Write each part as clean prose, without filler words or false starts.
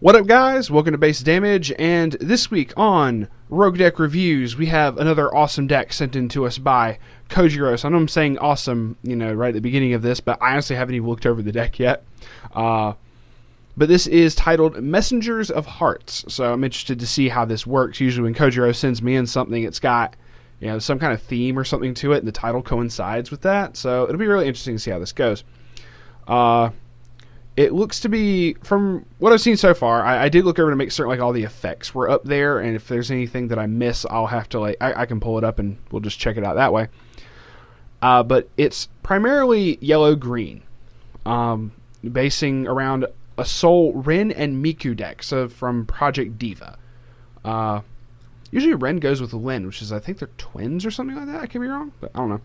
What up, guys? Welcome to Base Damage, and this week on Rogue Deck Reviews, we have another awesome deck sent in to us by Kojiros. I know I'm saying awesome, right at the beginning of this, but I honestly haven't even looked over the deck yet. But this is titled Messengers of Hearts, so I'm interested to see how this works. Usually when Kojiros sends me in something, it's got some kind of theme or something to it, and the title coincides with that, so it'll be really interesting to see how this goes. It looks to be, from what I've seen so far, I did look over to make certain all the effects were up there, and if there's anything that I miss, I'll have to I can pull it up and we'll just check it out that way. But it's primarily yellow-green, basing around a Sol, Ren, and Miku deck, so from Project Diva. Usually Ren goes with Lin, which is, I think they're twins or something like that. I could be wrong, but I don't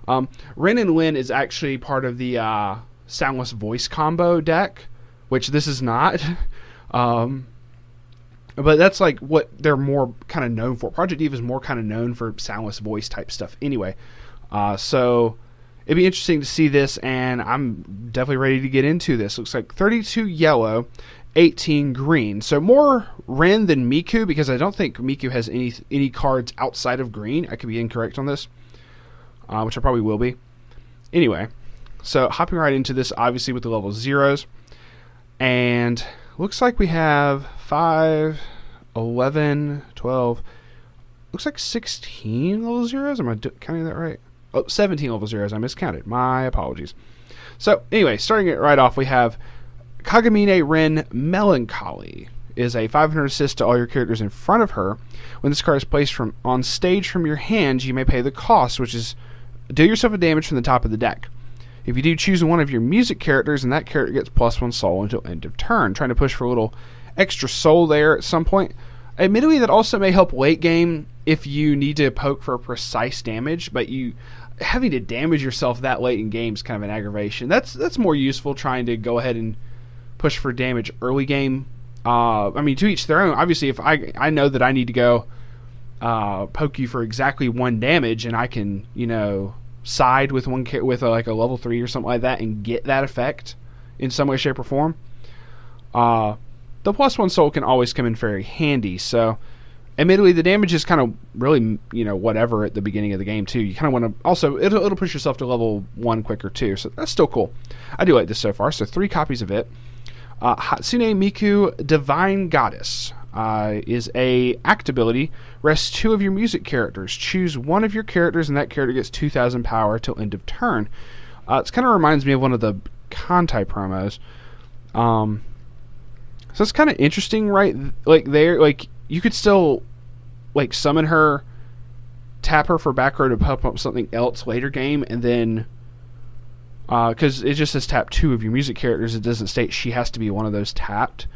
know. Ren and Lin is actually part of the Soundless Voice combo deck, which this is not. But that's what they're more kind of known for. Project Diva is more kind of known for Soundless Voice type stuff anyway. So it'd be interesting to see this, and I'm definitely ready to get into this. Looks like 32 yellow, 18 green. So more Ren than Miku, because I don't think Miku has any cards outside of green. I could be incorrect on this, which I probably will be. Anyway. So hopping right into this, obviously with the level zeros, and looks like we have 5, 11, 12, looks like 16 level zeros. Am I counting that right? Oh, 17 level zeros. I miscounted. My apologies. So anyway, starting it right off, we have Kagamine Ren Melancholy is a 500 assist to all your characters in front of her. When this card is placed on stage from your hand, you may pay the cost, which is deal yourself a damage from the top of the deck. If you do choose one of your music characters, and that character gets +1 soul until end of turn. Trying to push for a little extra soul there at some point. Admittedly, that also may help late game if you need to poke for precise damage, but having to damage yourself that late in game is kind of an aggravation. That's more useful trying to go ahead and push for damage early game. To each their own. Obviously, if I know that I need to go poke you for exactly 1 damage, and I can, side with a level 3 or something like that and get that effect in some way, shape, or form, the +1 soul can always come in very handy. So admittedly, the damage is kind of really whatever at the beginning of the game too. You kind of want to also it'll push yourself to level 1 quicker too, so that's still cool. I do like this so far. So 3 copies of it. Hatsune Miku Divine Goddess is a act ability. Rest 2 of your music characters. Choose one of your characters, and that character gets 2,000 power till end of turn. It kind of reminds me of one of the Kantai promos. So it's kind of interesting, right? You could still summon her, tap her for back row to pop up something else later game, and then because it just says tap 2 of your music characters, it doesn't state she has to be one of those tapped.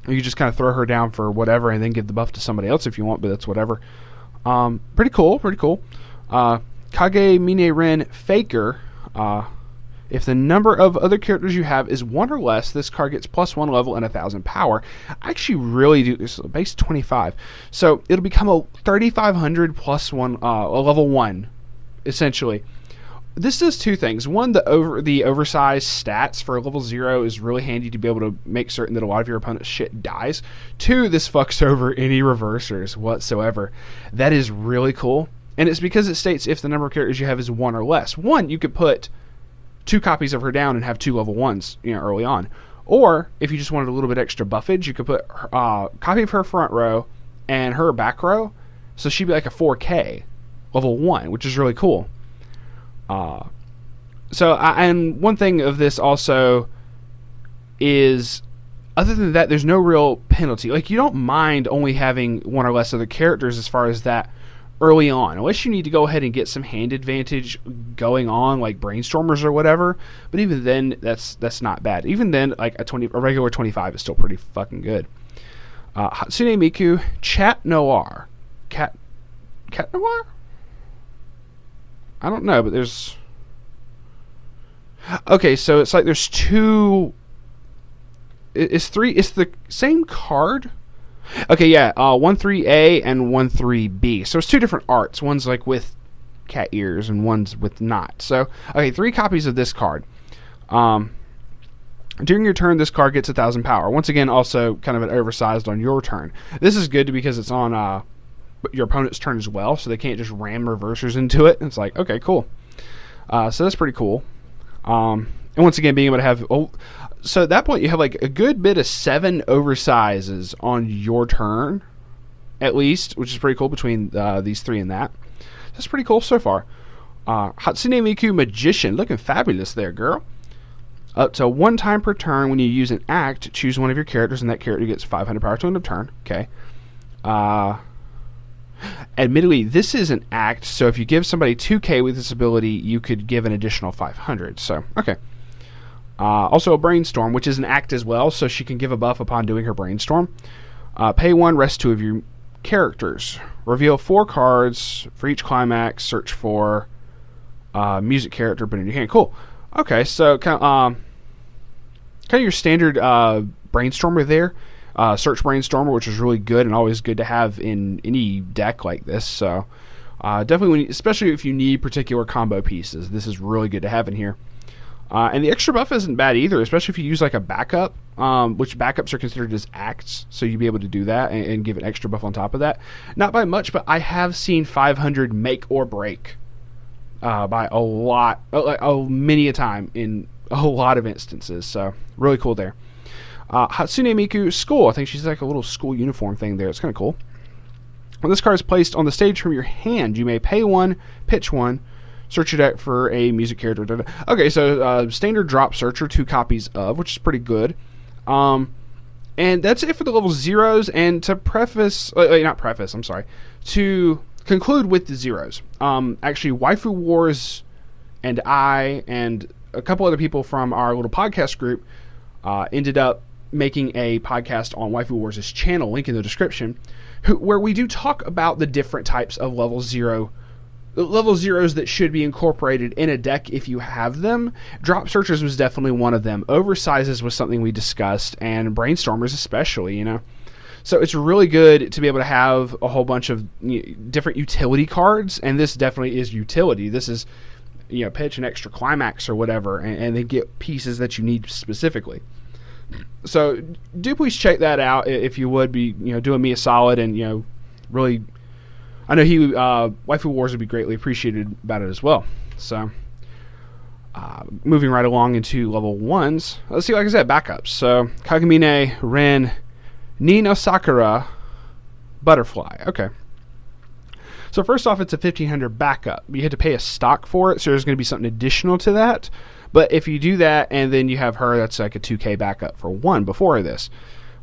You just kind of throw her down for whatever and then give the buff to somebody else if you want, but that's whatever. Pretty cool. Kagamine Ren Faker. If the number of other characters you have is 1 or less, this card gets +1 level and 1,000 power. I actually really do this. Base 25. So it'll become a 3,500 +1, a level 1, essentially. This does 2 things. One, the oversized stats for level 0 is really handy to be able to make certain that a lot of your opponent's shit dies. 2, this fucks over any reversers whatsoever. That is really cool. And it's because it states if the number of characters you have is 1 or less. 1, you could put 2 copies of her down and have 2 level 1s early on. Or, if you just wanted a little bit extra buffage, you could put a copy of her front row and her back row. So she'd be like a 4K level 1, which is really cool. And one thing of this also is, other than that, there's no real penalty. You don't mind only having 1 or less other characters as far as that early on, unless you need to go ahead and get some hand advantage going on, like Brainstormers or whatever. But even then, that's not bad. Even then, a regular 25 is still pretty fucking good. Hatsune Miku Cat Noir. Cat Noir? I don't know, but there's... Okay, so it's there's 2... It's the same card? Okay, yeah, 1-3A and 1-3B. So it's 2 different arts. One's with cat ears and one's with not. So, okay, 3 copies of this card. During your turn, this card gets 1,000 power. Once again, also kind of an oversized on your turn. This is good because it's on your opponent's turn as well, so they can't just ram reversers into it. It's like, okay, cool. So that's pretty cool. And once again, being able to have... so at that point, you have like a good bit of 7 oversizes on your turn, at least, which is pretty cool between these 3 and that. That's pretty cool so far. Hatsune Miku Magician. Looking fabulous there, girl. Up to 1 time per turn, when you use an act, choose one of your characters, and that character gets 500 power to end of turn. Okay. Admittedly, this is an act, so if you give somebody 2k with this ability, you could give an additional 500. So, okay. Also a Brainstorm, which is an act as well, so she can give a buff upon doing her Brainstorm. Pay 1, rest 2 of your characters. Reveal 4 cards for each climax. Search for music character, but in your hand. Cool. Okay, so kind of your standard Brainstormer there. Search Brainstormer, which is really good and always good to have in any deck like this. So definitely, especially if you need particular combo pieces, this is really good to have in here. And the extra buff isn't bad either, especially if you use like a backup, which backups are considered as acts, so you'd be able to do that and give an extra buff on top of that. Not by much, but I have seen 500 make or break by a lot, many a time in a whole lot of instances. So really cool there. Hatsune Miku School. I think she's like a little school uniform thing there. It's kind of cool. When this card is placed on the stage from your hand, you may pay 1, pitch 1, search your deck for a music character. Okay, so standard drop searcher, 2 copies of, which is pretty good. And that's it for the level 0s. And to to conclude with the 0s. Actually, Waifu Wars and I and a couple other people from our little podcast group ended up making a podcast on Waifu Wars' channel, link in the description, where we do talk about the different types of level 0s that should be incorporated in a deck if you have them. Drop searchers was definitely one of them. Oversizes was something we discussed, and Brainstormers especially, So it's really good to be able to have a whole bunch of different utility cards, and this definitely is utility. This is, pitch an extra climax or whatever, and then get pieces that you need specifically. So do please check that out if you would be, doing me a solid, and really, I know Waifu Wars would be greatly appreciated about it as well. So moving right along into level 1s, let's see, like I said, backups. So Kagamine, Ren, Nino Sakura, Butterfly. Okay. So first off, it's a 1500 backup. You had to pay a stock for it, so there's going to be something additional to that. But if you do that and then you have her, that's like a 2k backup for 1 before this.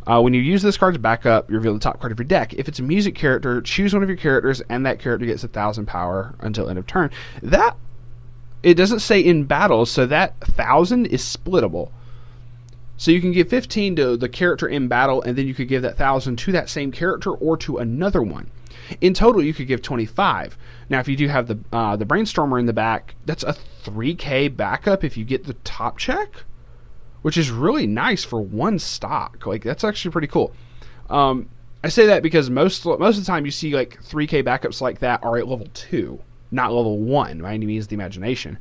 When you use this card's backup, you reveal the top card of your deck. If it's a music character, choose one of your characters, and that character gets 1,000 power until end of turn. That, it doesn't say in battle, so that 1,000 is splittable. So you can give 15 to the character in battle, and then you could give that 1,000 to that same character or to another one. In total, you could give 25. Now, if you do have the Brainstormer in the back, that's a 3k backup if you get the top check, which is really nice for 1 stock. Like, that's actually pretty cool. I say that because most of the time you see like 3k backups like that are at level 2, not level 1 by any means of the imagination.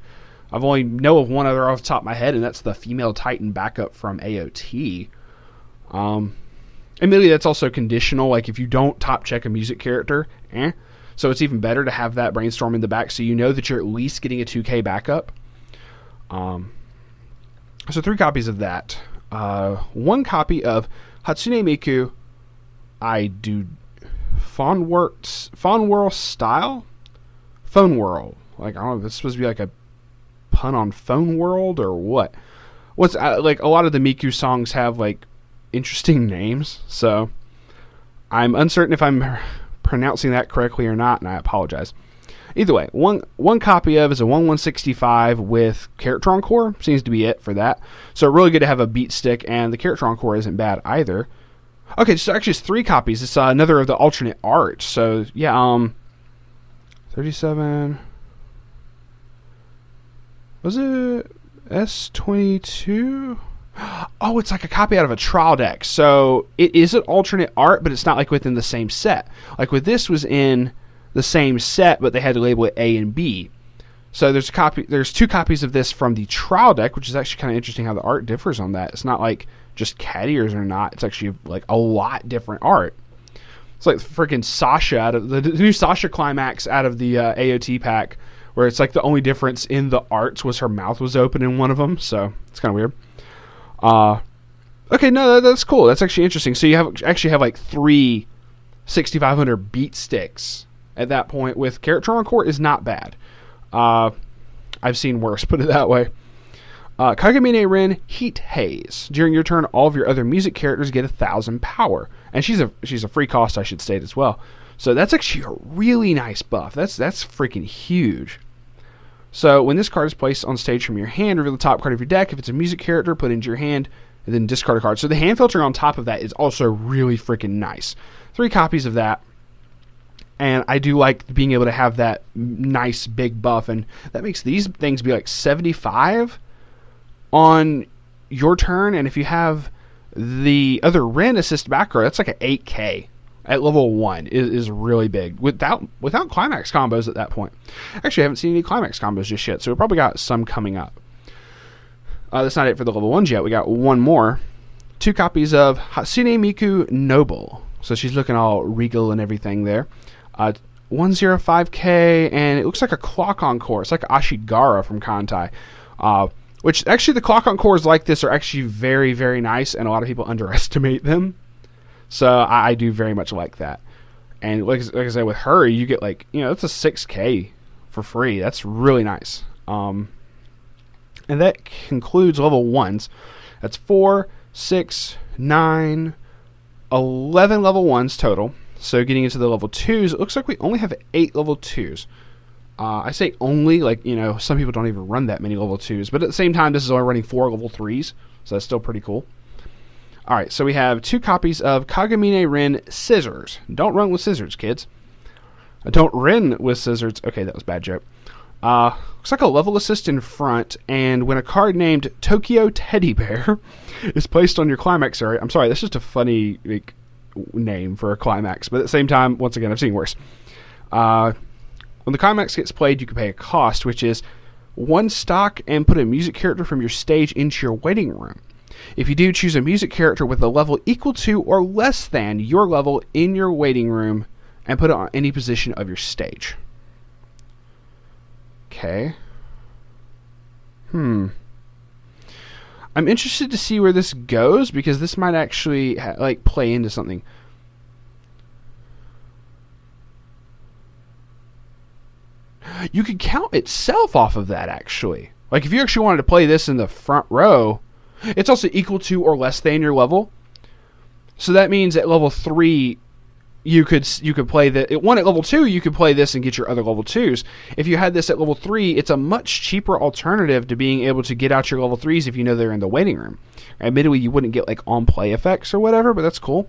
I've only know of one other off the top of my head, and that's the Female Titan backup from AOT. Admittedly, that's also conditional. Like, if you don't top check a music character, so it's even better to have that Brainstorm in the back so you know that you're at least getting a 2k backup. So 3 copies of that. 1 copy of Hatsune Miku Phone Whirl Style? Phone Whirl. Like, I don't know if it's supposed to be like a pun on Phone World or what. What's like, a lot of the Miku songs have like interesting names, so I'm uncertain if I'm pronouncing that correctly or not, and I apologize. Either way, one copy of is a 1/165 with Character Encore. Seems to be it for that. So really good to have a beat stick, and the Character Encore isn't bad either. Okay, so actually it's 3 copies. It's another of the alternate art. So yeah, 37. Was it S22? Oh, it's like a copy out of a trial deck. So it is an alternate art, but it's not like within the same set. Like with this was in the same set, but they had to label it A and B. So there's 2 copies of this from the trial deck, which is actually kind of interesting how the art differs on that. It's not like just cat ears or not. It's actually like a lot different art. It's like freaking Sasha out of the new Sasha climax out of the AOT pack, where it's like the only difference in the arts was her mouth was open in one of them. So it's kind of weird. Okay, no, that's cool. That's actually interesting. So you actually have like 3 6500 beat sticks at that point with character encore is not bad. I've seen worse, put it that way. Kagamine Rin, Heat Haze. During your turn, all of your other music characters get 1,000 power. And she's a free cost, I should state as well. So that's actually a really nice buff. That's freaking huge. So when this card is placed on stage from your hand, reveal the top card of your deck. If it's a music character, put it into your hand, and then discard a card. So the hand filtering on top of that is also really freaking nice. 3 copies of that. And I do like being able to have that nice big buff. And that makes these things be like 75 on your turn. And if you have the other Rin assist back row, that's like an 8k at level 1 is really big. Without climax combos at that point. Actually, I haven't seen any climax combos just yet. So we probably got some coming up. That's not it for the level 1s yet. We got one more. 2 copies of Hatsune Miku Noble. So she's looking all regal and everything there. 105k, and it looks like a clock encore. It's like Ashigara from Kantai. Which actually the clock encores like this are actually very, very nice, and a lot of people underestimate them. So I do very much like that. And like I said, with her, you get like, it's a 6k for free. That's really nice. And that concludes level 1s. That's 4, 6, 9, 11 level 1s total. So getting into the level 2s, it looks like we only have 8 level 2s. I say only, like, some people don't even run that many level 2s. But at the same time, this is only running 4 level 3s. So that's still pretty cool. Alright, so we have 2 copies of Kagamine Rin Scissors. Don't run with scissors, kids. Don't Rin with scissors. Okay, that was a bad joke. Looks like a level assist in front, and when a card named Tokyo Teddy Bear is placed on your climax area, I'm sorry, that's just a funny name for a climax, but at the same time, once again, I've seen worse. When the climax gets played, you can pay a cost, which is 1 stock, and put a music character from your stage into your waiting room. If you do, choose a music character with a level equal to or less than your level in your waiting room, and put it on any position of your stage. Okay. I'm interested to see where this goes, because this might actually play into something. You could count itself off of that, actually. Like, if you actually wanted to play this in the front row, it's also equal to or less than your level. So that means at level 3, you could play the one at level 2. You could play this and get your other level 2s. If you had this at level 3, it's a much cheaper alternative to being able to get out your level 3s if you know they're in the waiting room. Admittedly, you wouldn't get like on play effects or whatever, but that's cool.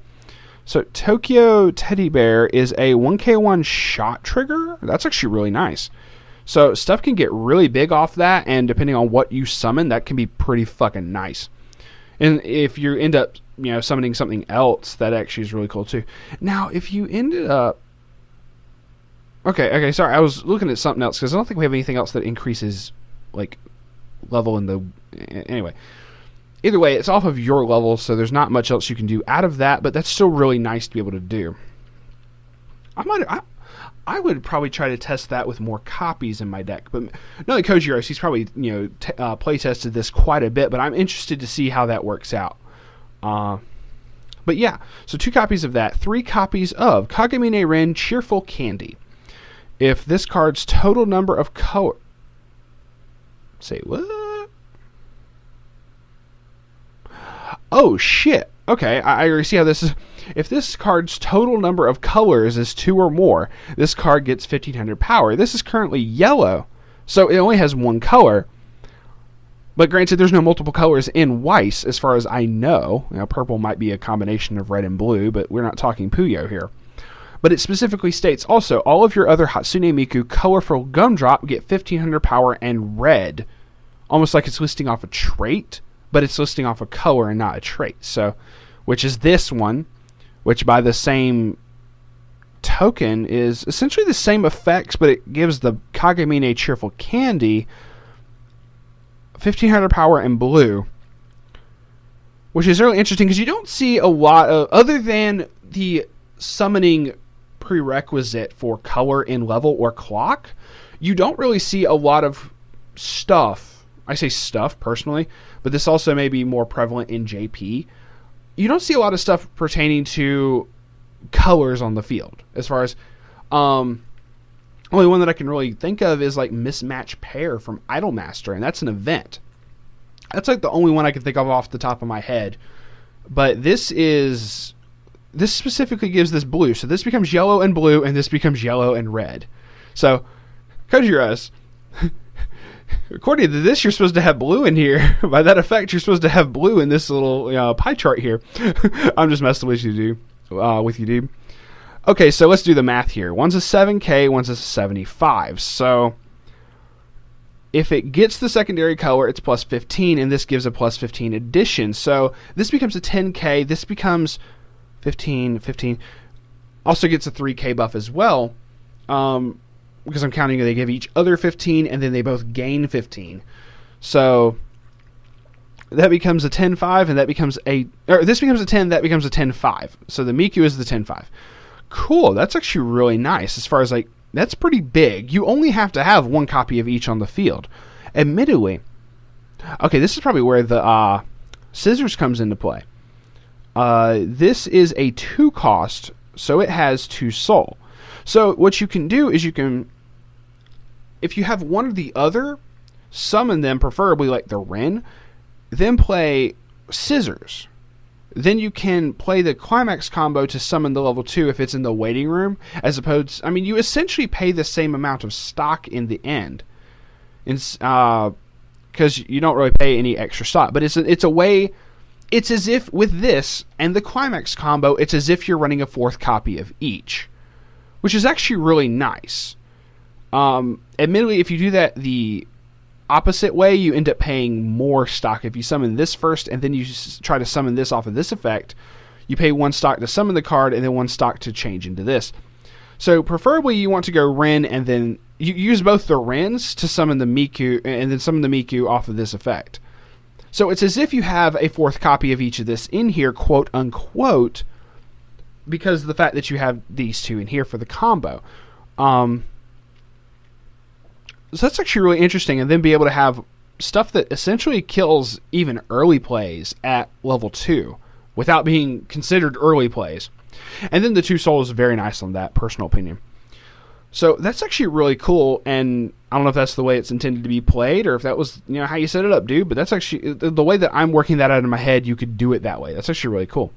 So Tokyo Teddy Bear is a 1k1 shot trigger. That's actually really nice. So stuff can get really big off that, and depending on what you summon, that can be pretty fucking nice. And if you end up, summoning something else, that actually is really cool too. Now, if you ended up... Okay, sorry, I was looking at something else, because I don't think we have anything else that increases, level in the... Anyway. Either way, it's off of your level, so there's not much else you can do out of that, but that's still really nice to be able to do. I would probably try to test that with more copies in my deck, but no, Kojiros, he's probably play tested this quite a bit, but I'm interested to see how that works out. But yeah, so 2 copies of that, 3 copies of Kagamine Rin Cheerful Candy. If this card's total number of color... Say what? Oh shit. Okay, I already see how this is. If this card's total number of colors is 2 or more, this card gets 1500 power. This is currently yellow, so it only has 1 color. But granted, there's no multiple colors in Weiss, as far as I know. Purple might be a combination of red and blue, but we're not talking Puyo here. But it specifically states also, all of your other Hatsune Miku colorful gumdrop get 1500 power and red. Almost like it's listing off a trait, but it's listing off a color and not a trait. So, which is this one, which by the same token is essentially the same effects, but it gives the Kagemine Cheerful Candy 1500 power and blue, which is really interesting because you don't see a lot of, other than the summoning prerequisite for color in level or clock, you don't really see a lot of stuff. I say stuff personally, but this also may be more prevalent in JP. You don't see a lot of stuff pertaining to colors on the field. As far as only one that I can really think of is like Mismatch Pair from Idolmaster, and that's an event. That's like the only one I can think of off the top of my head. But this specifically gives this blue, so this becomes yellow and blue, and this becomes yellow and red. So Kojiros, according to this, you're supposed to have blue in here. By that effect, you're supposed to have blue in this little pie chart here. I'm just messing with you, dude. Okay, so let's do the math here. One's a 7K, one's a 75. So if it gets the secondary color, it's plus 15, and this gives a plus 15 addition. So this becomes a 10K, this becomes 15. Also gets a 3K buff as well. Because I'm counting, they give each other 15, and then they both gain 15. So that becomes a 10-5, and that becomes this becomes a 10, that becomes a 10-5. So the Miku is the 10-5. Cool, that's actually really nice. As far as like, that's pretty big. You only have to have one copy of each on the field. Admittedly, okay, this is probably where the scissors comes into play. This is a 2 cost, so it has 2 soul. So what you can do is you can, if you have one or the other, summon them, preferably like the Ren, then play scissors. Then you can play the climax combo to summon the level 2 if it's in the waiting room, as opposed, I mean, you essentially pay the same amount of stock in the end, because you don't really pay any extra stock. But it's a way, it's as if with this and the climax combo, it's as if you're running a 4th copy of each, which is actually really nice. Admittedly, if you do that the opposite way, you end up paying more stock. If you summon this first and then you try to summon this off of this effect, you pay 1 stock to summon the card and then 1 stock to change into this. So preferably you want to go Ren, and then you use both the Rens to summon the Miku, and then summon the Miku off of this effect. So it's as if you have a 4th copy of each of this in here, quote unquote, because of the fact that you have these 2 in here for the combo. So that's actually really interesting, and then be able to have stuff that essentially kills even early plays at level 2 without being considered early plays. And then the 2 souls is very nice on that, personal opinion. So that's actually really cool, and I don't know if that's the way it's intended to be played, or if that was how you set it up, dude, but that's actually the way that I'm working that out in my head. You could do it that way. That's actually really cool.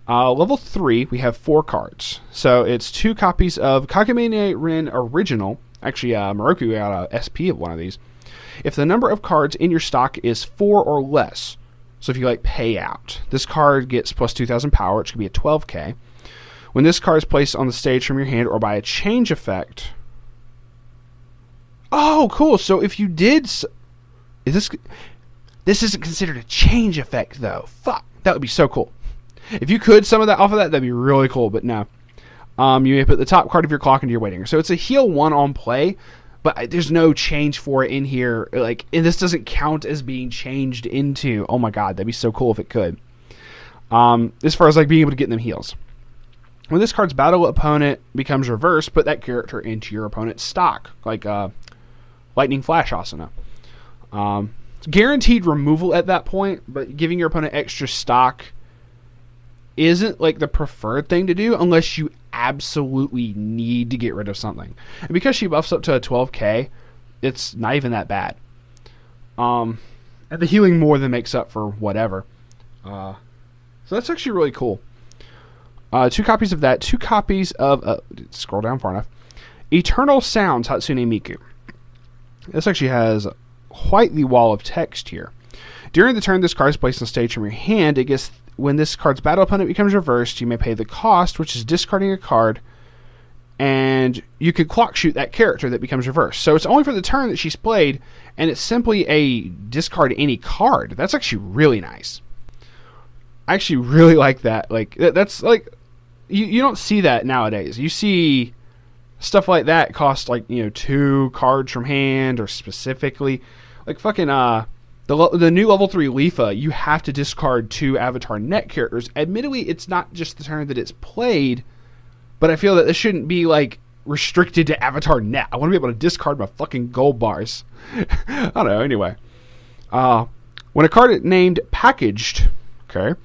Level 3, we have 4 cards. So it's 2 copies of Kagemine Rin Original. Actually, Moroku got a SP of one of these. If the number of cards in your stock is 4 or less, so if you like pay out, this card gets plus 2,000 power, which could be a 12K. When this card is placed on the stage from your hand or by a change effect. Oh, cool. So if you did, this isn't considered a change effect though. Fuck, that would be so cool. If you could summon that off of that, that'd be really cool. But no. You may put the top card of your clock into your waiting room. So it's a heal 1 on play, but there's no change for it in here. Like, and this doesn't count as being changed into. Oh my god, that'd be so cool if it could. As far as like being able to get them heals. When this card's battle opponent becomes reversed, put that character into your opponent's stock, like Lightning Flash Asana. It's guaranteed removal at that point, but giving your opponent extra stock isn't like the preferred thing to do unless you absolutely need to get rid of something. And because she buffs up to a 12K, it's not even that bad. And the healing more than makes up for whatever. So that's actually really cool. 2 copies of that. 2 copies of scroll down far enough. Eternal Sounds Hatsune Miku. This actually has quite the wall of text here. During the turn this card is placed on stage from your hand, it gets, when this card's battle opponent becomes reversed, you may pay the cost, which is discarding a card, and you could clock shoot that character that becomes reversed. So it's only for the turn that she's played, and it's simply a discard any card. That's actually really nice. I actually really like that. Like, that's like, you don't see that nowadays. You see stuff like that cost like 2 cards from hand, or specifically like fucking the new level 3 Leafa, you have to discard 2 Avatar net characters. Admittedly, it's not just the turn that it's played, but I feel that this shouldn't be like restricted to Avatar net. I want to be able to discard my fucking gold bars. I don't know. Anyway, when a card named Packaged, okay,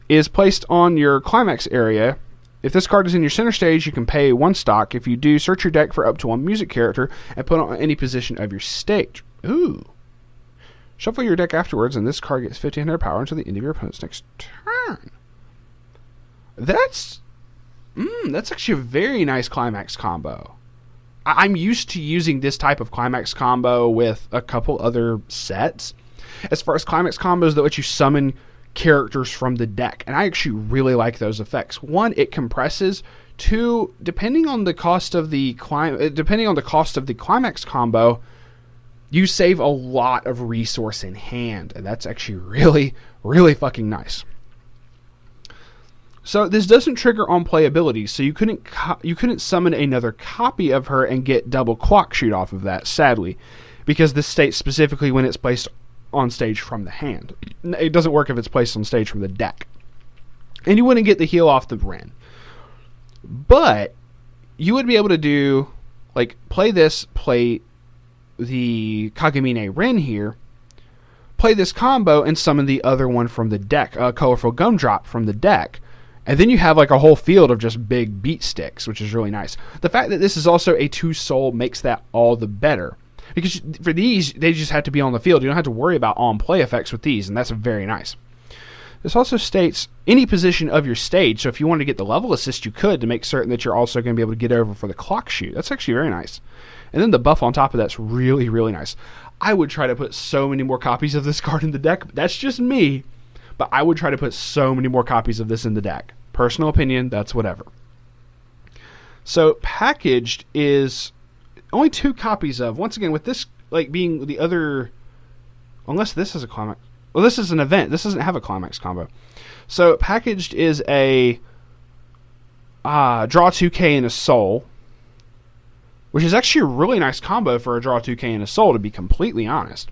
is placed on your climax area, if this card is in your center stage, you can pay 1 stock. If you do, search your deck for up to 1 music character and put it on any position of your stage. Ooh. Shuffle your deck afterwards, and this card gets 1500 power until the end of your opponent's next turn. That's actually a very nice climax combo. I'm used to using this type of climax combo with a couple other sets, as far as climax combos that let you summon characters from the deck, and I actually really like those effects. 1, it compresses. 2, depending on the cost of the climax combo, you save a lot of resource in hand, and that's actually really, really fucking nice. So this doesn't trigger on playability, so you couldn't summon another copy of her and get double clock shoot off of that, sadly, because this states specifically when it's placed on stage from the hand. It doesn't work if it's placed on stage from the deck. And you wouldn't get the heal off the Ren. But you would be able to do, like, play the Kagamine Ren here, play this combo, and summon the other one from the deck, a colorful gumdrop from the deck. And then you have like a whole field of just big beat sticks, which is really nice. The fact that this is also a 2-soul makes that all the better. Because for these, they just have to be on the field. You don't have to worry about on-play effects with these, and that's very nice. This also states any position of your stage, so if you wanted to get the level assist, you could, to make certain that you're also going to be able to get over for the clock shoot. That's actually very nice. And then the buff on top of that's really, really nice. I would try to put so many more copies of this card in the deck. That's just me. But I would try to put so many more copies of this in the deck. Personal opinion, that's whatever. So packaged is only 2 copies of. Once again, with this like being the other, unless this is a climax. Well, this is an event. This doesn't have a climax combo. So packaged is a draw 2k and a soul, which is actually a really nice combo for a draw 2k and a soul, to be completely honest.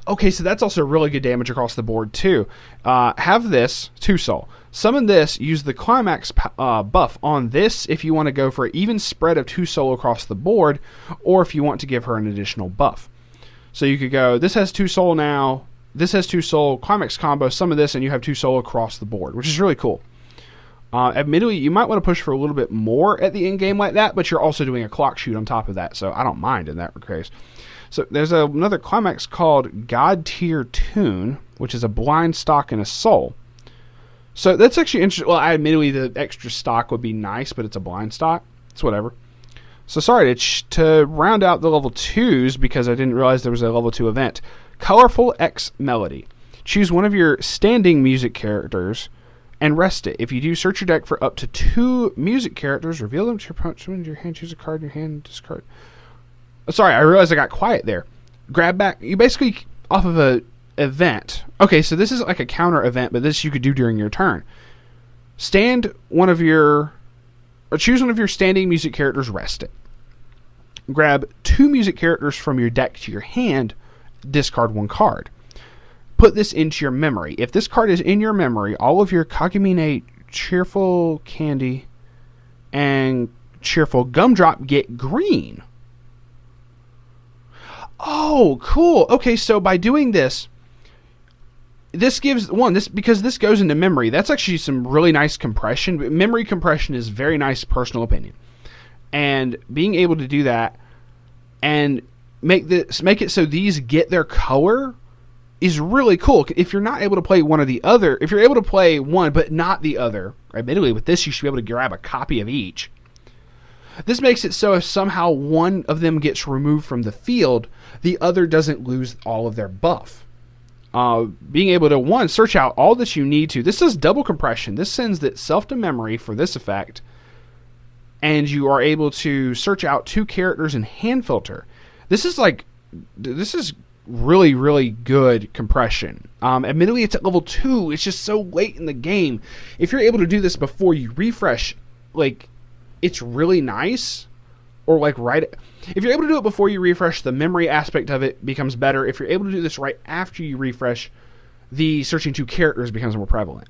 Okay, so that's also really good damage across the board too. Have this 2 soul. Summon this, use the climax buff on this if you want to go for an even spread of 2 soul across the board, or if you want to give her an additional buff. So you could go, this has 2 soul now, this has 2 soul, climax combo, summon this, and you have 2 soul across the board, which is really cool. Admittedly, you might want to push for a little bit more at the end game like that, but you're also doing a clock shoot on top of that, so I don't mind in that case. So there's another climax called God Tier Tune, which is a blind stock and a soul. So that's actually interesting. Well, admittedly, the extra stock would be nice, but it's a blind stock. It's whatever. So sorry, to round out the level 2s, because I didn't realize there was a level 2 event. Colorful X Melody. Choose one of your standing music characters and rest it. If you do, search your deck for up to 2 music characters. Reveal them to your opponent. Summon your hand. Choose a card in your hand. Discard. Oh, sorry, I realized I got quiet there. Grab back. You basically, off of a event. Okay, so this is like a counter event, but this you could do during your turn. Choose one of your standing music characters, rest it. Grab 2 music characters from your deck to your hand, discard 1 card. Put this into your memory. If this card is in your memory, all of your Kagamine, Cheerful Candy, and Cheerful Gumdrop get green. Oh, cool. Okay, so by doing this gives because this goes into memory. That's actually some really nice compression. Memory compression is very nice, personal opinion. And being able to do that and make it so these get their color is really cool. If you're not able to play one or the other, if you're able to play one but not the other, admittedly with this you should be able to grab a copy of each. This makes it so if somehow one of them gets removed from the field, the other doesn't lose all of their buff. Being able to, search out all that you need to. This does double compression. This sends itself to memory for this effect. And you are able to search out 2 characters and hand filter. This is really, really good compression. Admittedly, it's at level 2. It's just so late in the game. If you're able to do this before you refresh, like, it's really nice. Or like if you're able to do it before you refresh, the memory aspect of it becomes better. If you're able to do this right after you refresh, the searching to characters becomes more prevalent.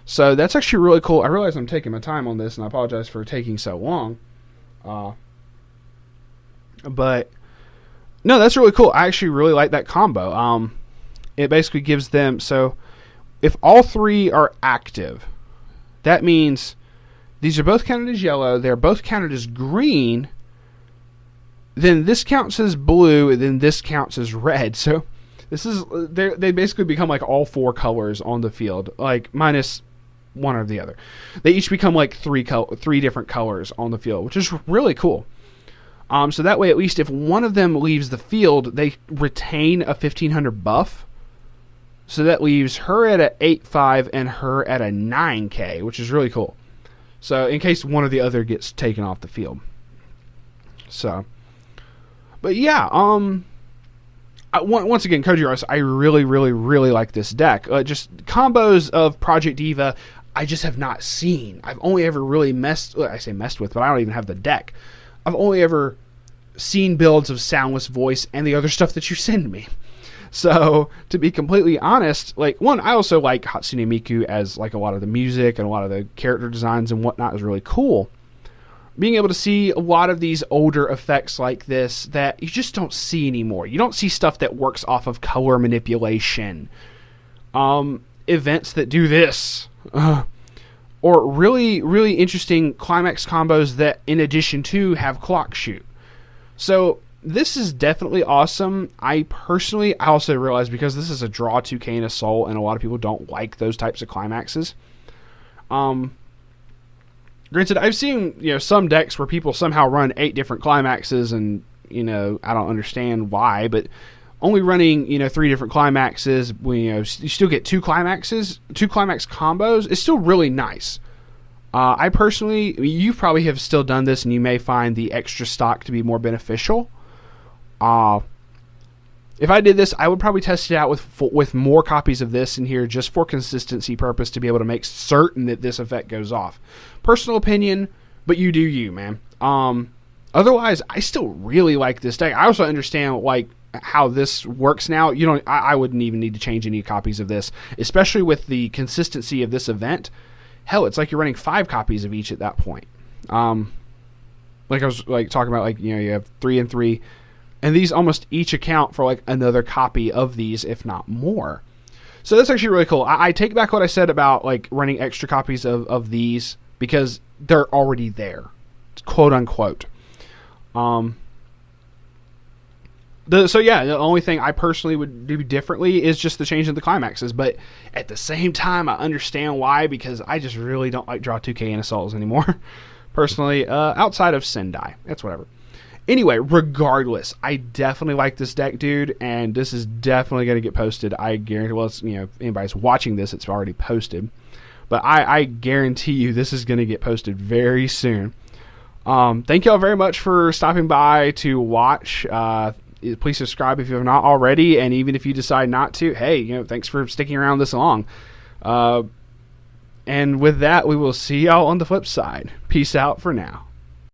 So that's actually really cool. I realize I'm taking my time on this, and I apologize for taking so long. But no, that's really cool. I actually really like that combo. It basically gives them, so if all 3 are active, that means these are both counted as yellow, they're both counted as green, then this counts as blue, and then this counts as red. So this is, they basically become like all 4 colors on the field, like minus one or the other. They each become like 3 different colors on the field, which is really cool. So that way, at least if one of them leaves the field, they retain a 1500 buff. So that leaves her at a 8.5 and her at a 9k, which is really cool. So in case one or the other gets taken off the field. So, but yeah, once again, Kojiros, I really, really, really like this deck. Just combos of Project Diva, I just have not seen. I've only ever really messed with, but I don't even have the deck. I've only ever seen builds of Soundless Voice and the other stuff that you send me. So, to be completely honest, like, one, I also like Hatsune Miku, as like a lot of the music and a lot of the character designs and whatnot is really cool. Being able to see a lot of these older effects like this that you just don't see anymore. You don't see stuff that works off of color manipulation. Events that do this. Or really, really interesting climax combos that, in addition to, have clock shoot. So, this is definitely awesome. I also realize, because this is a draw 2k and a soul, and a lot of people don't like those types of climaxes. Granted, I've seen some decks where people somehow run 8 different climaxes, and I don't understand why, but only running 3 different climaxes, when you still get 2 climax combos, is still really nice. I personally, you probably have still done this, and you may find the extra stock to be more beneficial. If I did this, I would probably test it out with more copies of this in here, just for consistency purpose, to be able to make certain that this effect goes off. Personal opinion, but you do you, man. Otherwise, I still really like this deck. I also understand how this works now. I wouldn't even need to change any copies of this, especially with the consistency of this event. Hell, it's like you're running 5 copies of each at that point. Like I was talking about, you have 3 and 3. And these almost each account for another copy of these, if not more. So that's actually really cool. I take back what I said about running extra copies of these, because they're already there, quote unquote. The only thing I personally would do differently is just the change in the climaxes. But at the same time, I understand why, because I just really don't like draw 2k and assaults anymore. Personally, outside of Sendai. That's whatever. Anyway, regardless, I definitely like this deck, dude, and this is definitely going to get posted. I guarantee, if anybody's watching this, it's already posted. But I guarantee you this is going to get posted very soon. Thank y'all very much for stopping by to watch. Please subscribe if you have not already, and even if you decide not to, hey, thanks for sticking around this long. And with that, we will see y'all on the flip side. Peace out for now.